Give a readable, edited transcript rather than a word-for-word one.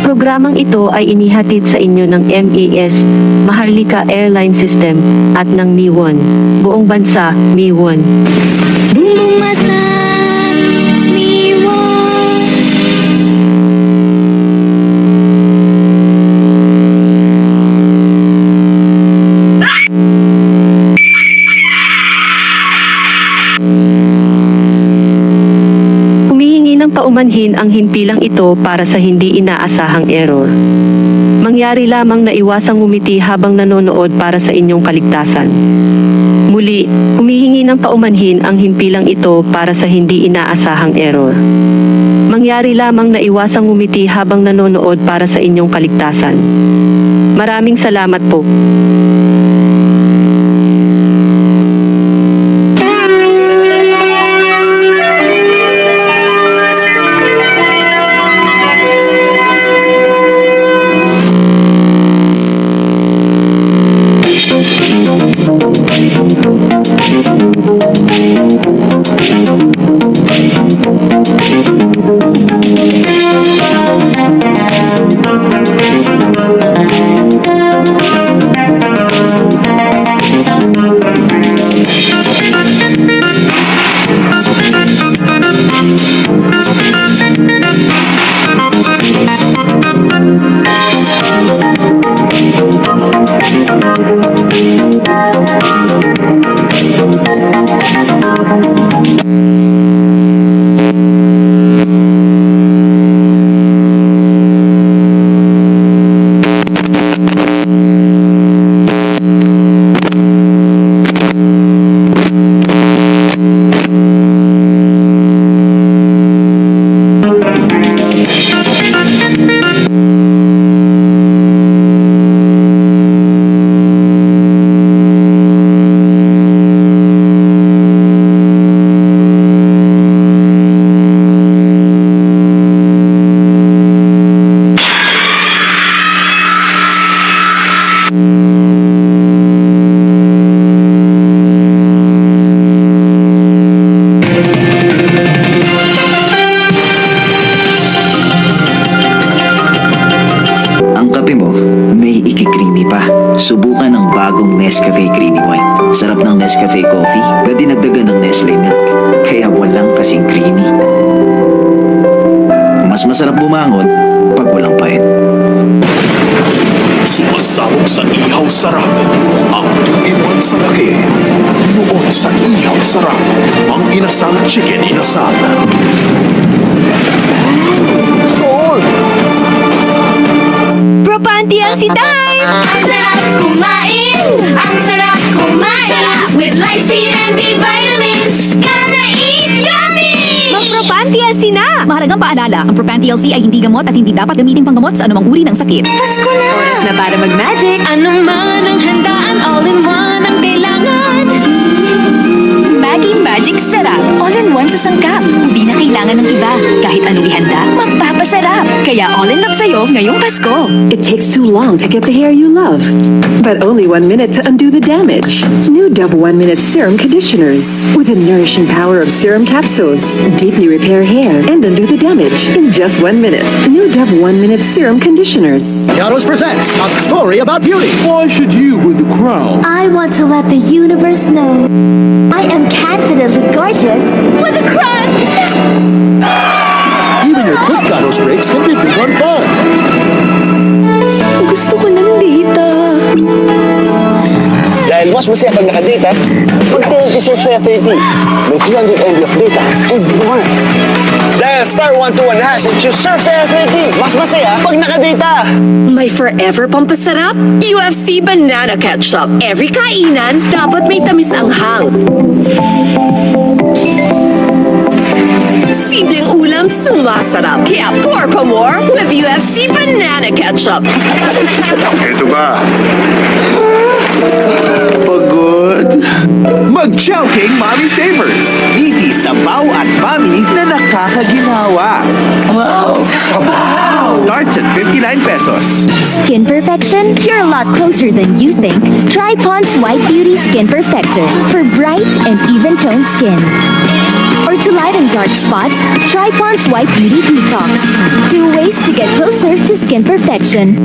Programang ito ay inihatid sa inyo ng MAS, Maharlika Airline System, at ng MI1. Buong bansa, MI1. Bumasa, MI1. Paumanhin ang himpilang ito para sa hindi inaasahang error. Mangyari lamang na iwasang ngumiti habang nanonood para sa inyong kaligtasan. Muli, humihingi ng paumanhin ang himpilang ito para sa hindi inaasahang error. Mangyari lamang na iwasang ngumiti habang nanonood para sa inyong kaligtasan. Maraming salamat po. Subukan ang bagong Nescafe Creamy White. Sarap ng Nescafe Coffee, dinagdagan ng Nestle Milk. Kaya walang kasing creamy. Mas masarap bumangon pag walang pait. Sumasabog sa ihaw sarap. Ang tulipan sa laki. Noon sa ihaw sarap. Ang inasal chicken inasal. Propantiyan si Time! Ang sarap kumain! Ang sarap kumain! With lysine and B vitamins! Gonna eat yummy! Mag-Propantiyan si na! Mahalagang paalala, ang Propan-TLC ay hindi gamot at hindi dapat gamitin panggamot sa anumang uri ng sakit. Pasko na! Oras na para mag-magic! Ano man ang handaan, all-in-one ang kailangan! Maggie Magic Sarap. All-in-one sa sangkap. Hindi na kailangan ng iba. Kahit anong ihanda, magpapasarap. Kaya all-in-love sa'yo ngayong Pasko. It takes too long to get the hair you love, but only 1 minute to undo the damage. New Dove 1 Minute Serum Conditioners with the nourishing power of serum capsules. Deeply repair hair and undo the damage in just 1 minute. New Dove 1 Minute Serum Conditioners. Yaros presents a story about beauty. Why should you with the crown? I want to let the universe know I am confidently gorgeous with a crunch. Even your quick Yaros breaks can be big on fun. Gusto ko ng data. Dahil mas masaya pag nakadata, mag-10 deserve saya 30. May 300 MB of data and more. Dahil star 121 hash and choose Surf Saya 30. Mas masaya pag nakadata. May forever pampasarap, UFC Banana Ketchup. Every kainan, dapat may tamis ang hang. Simpleng ulam, sumasarap. Kaya pour pa more with UFC Banana Ketchup. Ito ba? Pagod? ang Chowking Mommy Savers. Meaty sabaw at mommy na nakakaginawa. Wow! Sabaw! Starts at 59 pesos. Skin perfection? You're a lot closer than you think. Try Pond's White Beauty Skin Perfector for bright and even-toned skin. Or to lighten dark spots, try Pond's White Beauty. 2 ways to get closer to skin perfection. Skin perfection? You're a lot closer than you think. Try Pond's White Beauty Detox. For bright and even toned skin. Or to lighten dark spots, try Pond's White Beauty Detox. 2 ways to get closer to skin perfection.